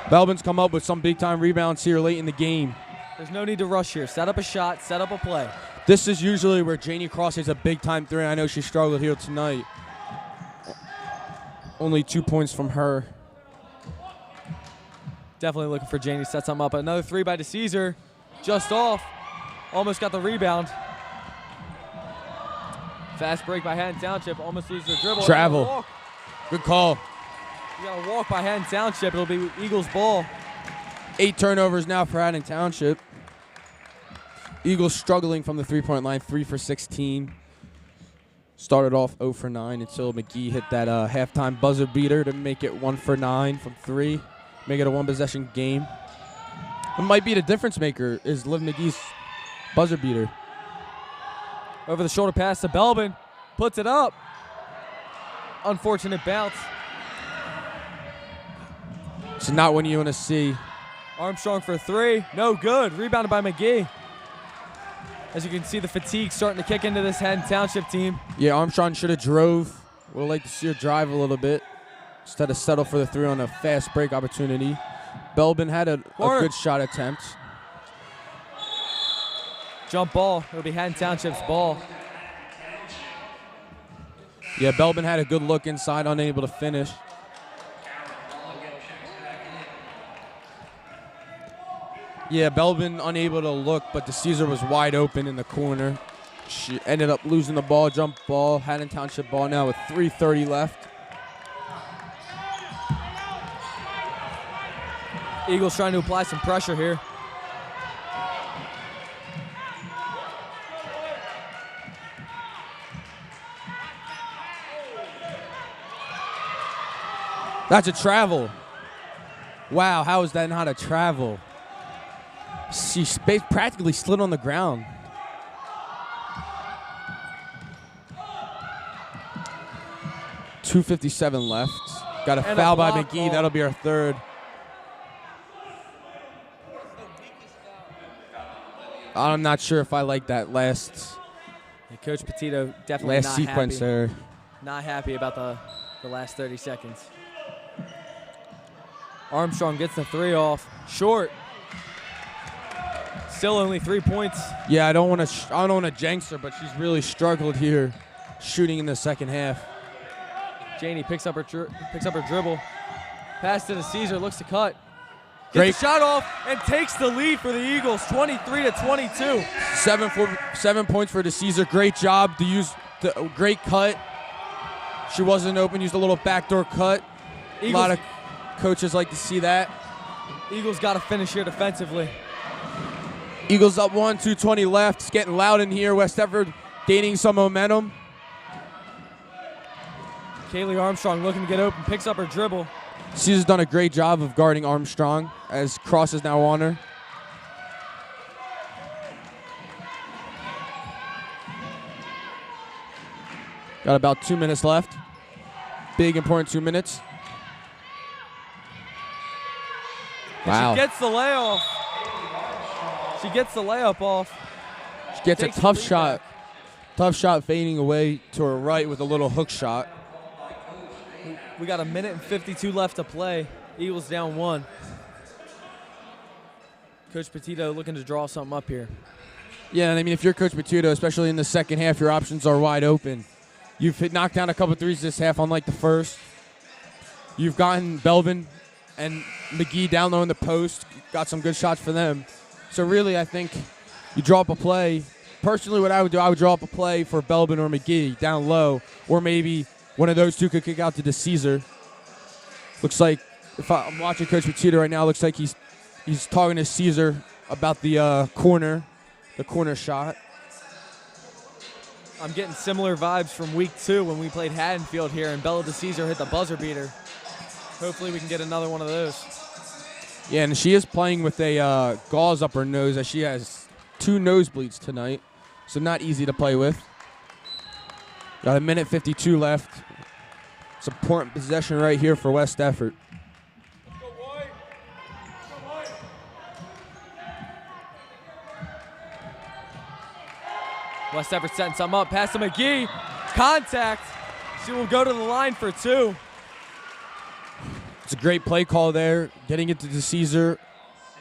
Belbin's come up with some big-time rebounds here late in the game. There's no need to rush here. Set up a shot, set up a play. This is usually where Janie Cross has a big-time three. I know she struggled here tonight. Only 2 points from her. Definitely looking for Janie to set something up. Another three by DeCesar. Just off. Almost got the rebound. Fast break by Haddon Township. Almost loses their dribble. Travel. Good call. You got a walk by Haddon Township. It'll be Eagles ball. 8 turnovers now for Haddon Township. Eagles struggling from the three-point line, 3 for 16. Started off 0 for 9 until McGee hit that halftime buzzer beater to make it 1 for 9 from 3. Make it a one-possession game. It might be the difference maker is Liv McGee's buzzer beater. Over the shoulder pass to Belbin. Puts it up. Unfortunate bounce. It's not one you want to see. Armstrong for 3. No good. Rebounded by McGee. As you can see, the fatigue starting to kick into this Haddon Township team. Yeah, Armstrong should have drove. Would like to see her drive a little bit instead of settle for the 3 on a fast break opportunity. Belbin had a good shot attempt. Jump ball. It'll be Haddon Township's ball. Yeah, Belbin had a good look inside, unable to finish. Yeah, Belbin unable to look, but DeCesar was wide open in the corner. She ended up losing the ball, jump ball. Haddon Township ball now with 3:30 left. Eagles trying to apply some pressure here. That's a travel. Wow, how is that not a travel? She practically slid on the ground. .257 left. Got a foul by McGee. That'll be our third. I'm not sure if I like that last. And Coach Petito definitely last not sequence happy. there. Not happy about the last 30 seconds. Armstrong gets the 3 off. Short. Still only 3 points. Yeah, I don't want to jinx her, but she's really struggled here, shooting in the second half. Janie picks up her dribble. Pass to DeCesar, looks to cut. Great Gets the shot off and takes the lead for the Eagles, 23-22. 7 points for DeCesar. Great job to use the great cut. She wasn't open, used a little backdoor cut. A lot of coaches like to see that. Eagles got to finish here defensively. Eagles up 1, 2:20 left. It's getting loud in here. West Efford gaining some momentum. Kaylee Armstrong looking to get open, picks up her dribble. She's done a great job of guarding Armstrong as Cross is now on her. Got about 2 minutes left. Big, important 2 minutes. Wow. She gets the layoff. She gets the layup off. She gets a Takes the tough lead shot. back. Tough shot fading away to her right with a little hook shot. We got 1 minute and 52 left to play. Eagles down 1. Coach Petito looking to draw something up here. Yeah, and I mean, if you're Coach Petito, especially in the second half, your options are wide open. You've knocked down a couple threes this half, unlike the first. You've gotten Belbin and McGee down low in the post. Got some good shots for them. So really, I think you draw up a play. Personally, what I would do, I would draw up a play for Belbin or McGee down low, or maybe one of those two could kick out to DeCesar. Looks like, if I'm watching Coach Petito right now, looks like he's talking to Caesar about the corner shot. I'm getting similar vibes from week 2 when we played Haddonfield here and Bella DeCesar hit the buzzer beater. Hopefully we can get another one of those. Yeah, and she is playing with a gauze up her nose as she has 2 nosebleeds tonight, so not easy to play with. Got 1 minute 52 left. It's important possession right here for West Effort. West Effort setting something up. Pass to McGee. Contact. She will go to the line for 2. It's a great play call there. Getting it to DeCesar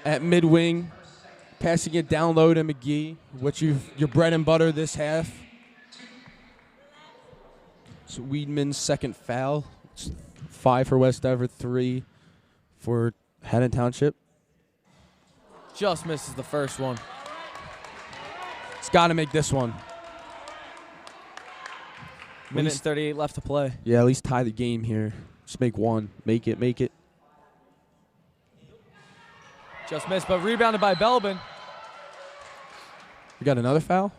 at mid-wing. Passing it down low to McGee, which your bread and butter this half. It's Weedman's second foul. It's 5 for West Effort, 3 for Haddon Township. Just misses the first one. It's got to make this one. Minute and 38 left to play. Yeah, at least tie the game here. Just make one. Make it. Just missed, but rebounded by Belbin. We got another foul?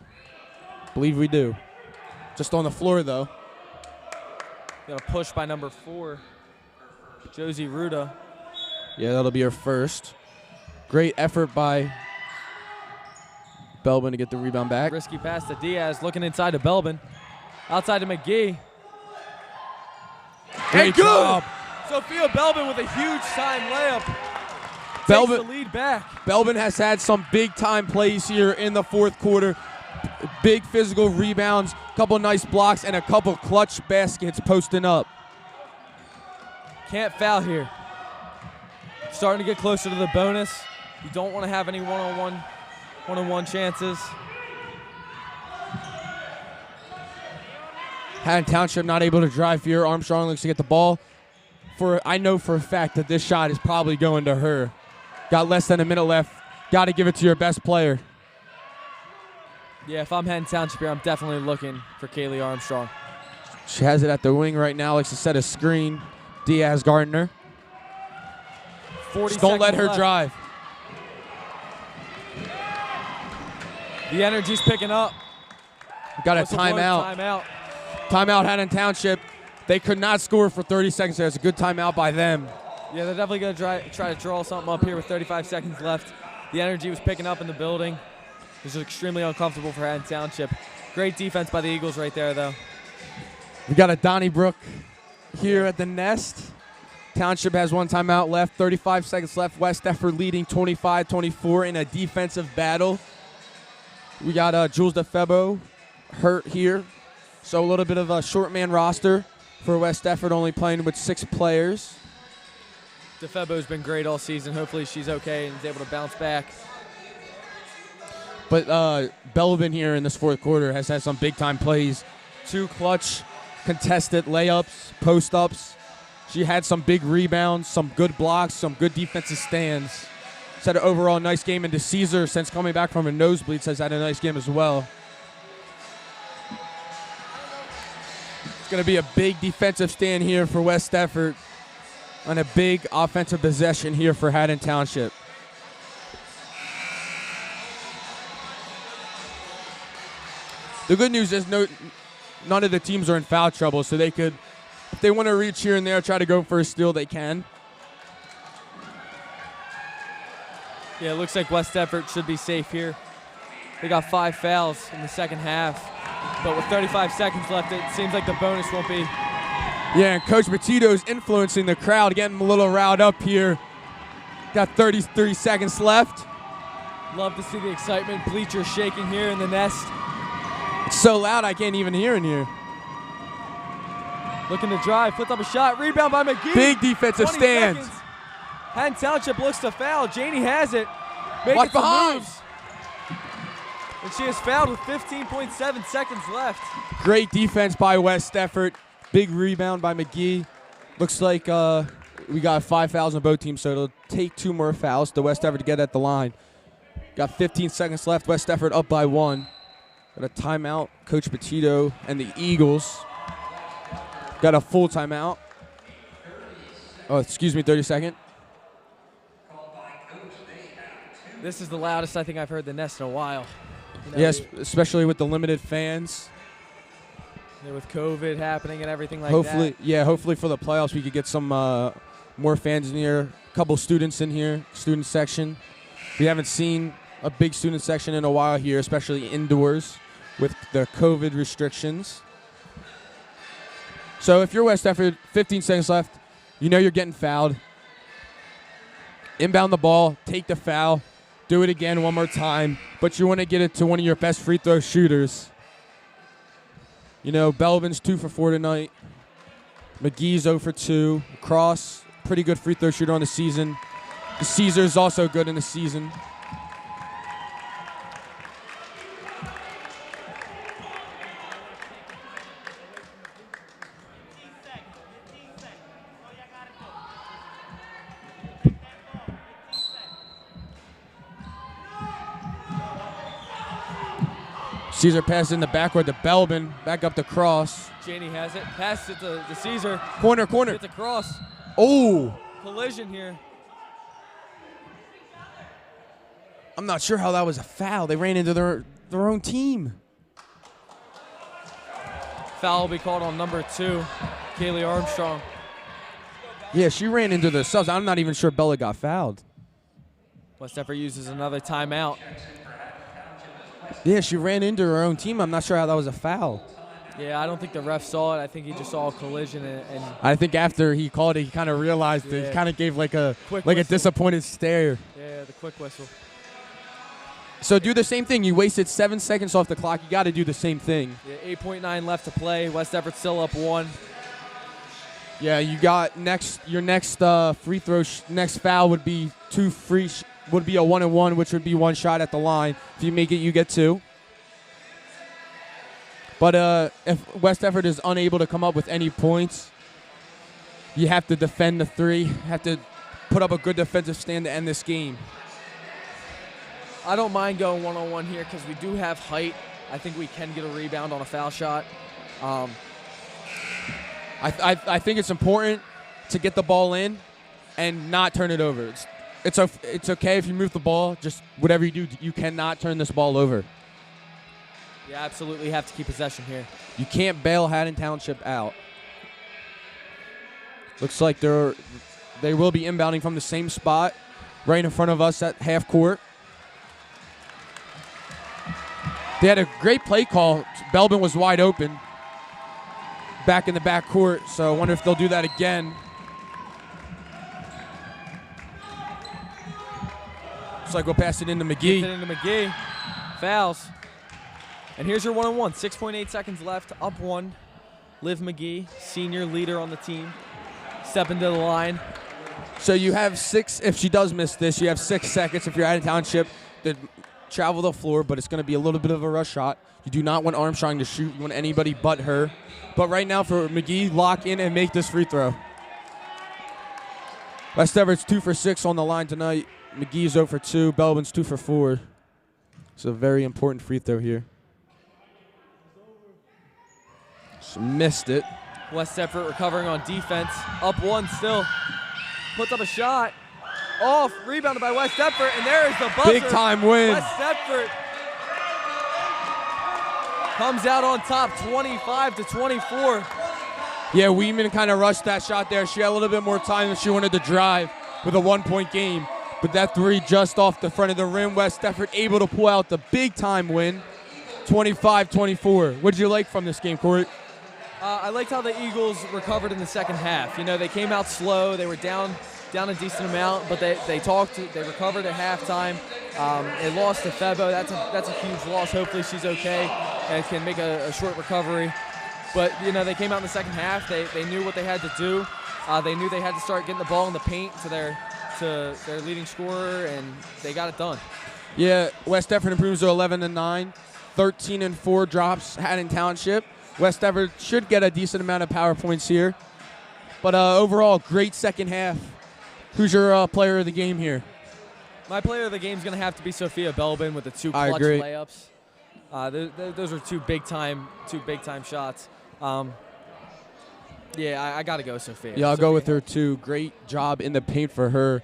Believe we do. Just on the floor, though. Got a push by number 4, Josie Ruda. Yeah, that'll be her first. Great effort by Belbin to get the rebound back. Risky pass to Diaz, looking inside to Belbin. Outside to McGee. Great job. Sophia Belbin with a huge time layup. Belbin, Takes the lead back. Belbin has had some big-time plays here in the fourth quarter. Big physical rebounds, couple nice blocks, and a couple clutch baskets posting up. Can't foul here. Starting to get closer to the bonus. You don't want to have any one-on-one chances. Haddon Township not able to drive here. Armstrong looks to get the ball. I know for a fact that this shot is probably going to her. Got less than a minute left. Got to give it to your best player. Yeah, if I'm Haddon Township here, I'm definitely looking for Kaylee Armstrong. She has it at the wing right now. Likes to set a screen. Diaz Gardner. 40 Just don't let seconds her left. drive. The energy's picking up. Got a Whistle blown, timeout. Timeout. Timeout Haddon Township. They could not score for 30 seconds there. It's a good timeout by them. Yeah, they're definitely going to try to draw something up here with 35 seconds left. The energy was picking up in the building. This is extremely uncomfortable for Haddon Township. Great defense by the Eagles right there, though. We got a Donnybrook here at the nest. Township has 1 timeout left. 35 seconds left. West Effort leading 25-24 in a defensive battle. We got Jules DeFebo hurt here. So a little bit of a short man roster for West Effort, only playing with 6 players. DeFebo's been great all season. Hopefully she's okay and is able to bounce back. But Belvin here in this fourth quarter has had some big-time plays. 2 clutch contested layups, post-ups. She had some big rebounds, some good blocks, some good defensive stands. She's had an overall nice game. And DeCesar, since coming back from a nosebleed, has had a nice game as well. It's going to be a big defensive stand here for West Effort and a big offensive possession here for Haddon Township. The good news is none of the teams are in foul trouble, so they could, if they want to reach here and there, try to go for a steal, they can. Yeah, it looks like West Effort should be safe here. They got 5 fouls in the second half. But with 35 seconds left, it seems like the bonus won't be. Yeah, and Coach Petito's influencing the crowd, getting them a little riled up here. Got 33 seconds left. Love to see the excitement. Bleachers shaking here in the nest. It's so loud I can't even hear in here. Looking to drive, puts up a shot, rebound by McGee. Big defensive 20 stand. seconds. Haddon Township looks to foul. Janie has it. Watch behind. Moves. And she is fouled with 15.7 seconds left. Great defense by West Effort. Big rebound by McGee. Looks like we got 5 fouls on both teams, so it'll take 2 more fouls to West Effort to get at the line. Got 15 seconds left. West Effort up by 1. Got a timeout. Coach Petito and the Eagles got a full timeout. Oh, excuse me, 30-second. This is the loudest I think I've heard the nest in a while. You know, Yes, especially with the limited fans. With COVID happening and everything like Hopefully, that. yeah, hopefully for the playoffs we could get some more fans in here. A couple students in here, student section. We haven't seen a big student section in a while here, especially indoors with the COVID restrictions. So if you're West Effort, 15 seconds left, you know you're getting fouled. Inbound the ball, take the foul, do it again one more time, but you want to get it to one of your best free throw shooters. You know, Belbin's 2 for 4 tonight. McGee's 0 for 2. Cross, pretty good free throw shooter on the season. The Caesar's also good in the season. Caesar passes in the backward to Belbin. Back up the cross. Janie has it. Passes it to Caesar. Corner. Gets a cross. Oh! Collision here. I'm not sure how that was a foul. They ran into their own team. Foul will be called on number 2, Kaylee Armstrong. Yeah, she ran into the subs. I'm not even sure Bella got fouled. West Effort uses another timeout. Yeah, she ran into her own team. I'm not sure how that was a foul. Yeah, I don't think the ref saw it. I think he just saw a collision and I think after he called it, he kind of realized it. He kind of gave like a disappointed stare. Yeah, the quick whistle. So do the same thing. You wasted 7 seconds off the clock. You got to do the same thing. Yeah, 8.9 left to play. West Effort still up 1. Yeah, you got your next free throw. Next foul would be 2 free. Would be a 1-and-1, which would be 1 shot at the line. If you make it, you get 2. But if West Effort is unable to come up with any points, you have to defend the 3. Have to put up a good defensive stand to end this game. I don't mind going 1-on-1 here because we do have height. I think we can get a rebound on a foul shot. I think it's important to get the ball in and not turn it over. It's okay if you move the ball. Just whatever you do, you cannot turn this ball over. You absolutely have to keep possession here. You can't bail Haddon Township out. Looks like they will be inbounding from the same spot right in front of us at half court. They had a great play call. Belbin was wide open back in the back court, so I wonder if they'll do that again. Looks like we'll pass it into McGee. Pass it into McGee. Fouls. And here's your 1-on-1. 6.8 seconds left. Up 1. Liv McGee, senior leader on the team. Step into the line. So you have 6. If she does miss this, you have 6 seconds if you're Haddon Township to travel the floor, but it's going to be a little bit of a rush shot. You do not want Armstrong to shoot. You want anybody but her. But right now for McGee, lock in and make this free throw. West Everett's 2 for 6 on the line tonight. McGee's 0 for 2. Belbin's 2 for 4. It's a very important free throw here. She missed it. West Effort recovering on defense. Up 1 still. Puts up a shot. Off. Rebounded by West Effort. And there is the buzzer. Big time win. West Effort comes out on top 25-24. Yeah, Weeman kind of rushed that shot there. She had a little bit more time than she wanted to drive with a 1-point game. But that 3 just off the front of the rim. West Effort able to pull out the big time win. 25-24. What did you like from this game, Cory? I liked how the Eagles recovered in the second half. You know, they came out slow. They were down a decent amount, but they recovered at halftime. They lost to Febo. That's a huge loss. Hopefully she's okay and can make a short recovery. But, they came out in the second half. They knew what they had to do. They knew they had to start getting the ball in the paint to their leading scorer, and they got it done. Yeah, West Effort improves to 11-9. 13-4 drops Haddon Township. West Effort should get a decent amount of power points here. But overall, great second half. Who's your player of the game here? My player of the game is going to have to be Sophia Belbin with the 2 clutch layups. Those are two big time shots. I got to go Sophia. Yeah, I'll go with her too. Great job in the paint for her.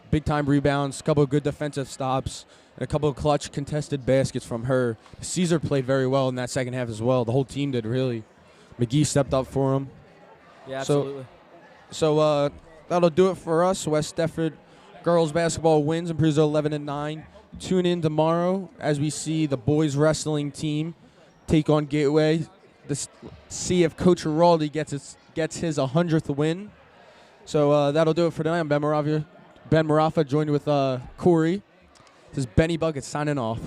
Big time rebounds, a couple of good defensive stops, and a couple of clutch contested baskets from her. Caesar played very well in that second half as well. The whole team did, really. McGee stepped up for him. Yeah, absolutely. So that'll do it for us. West Effort girls basketball wins, improves to 11-9. Tune in tomorrow as we see the boys wrestling team take on Gateway to see if Coach Giraldi gets his 100th win. So that'll do it for tonight. I'm Ben Marraffa, joined with Cory. This is Benny Bucket signing off.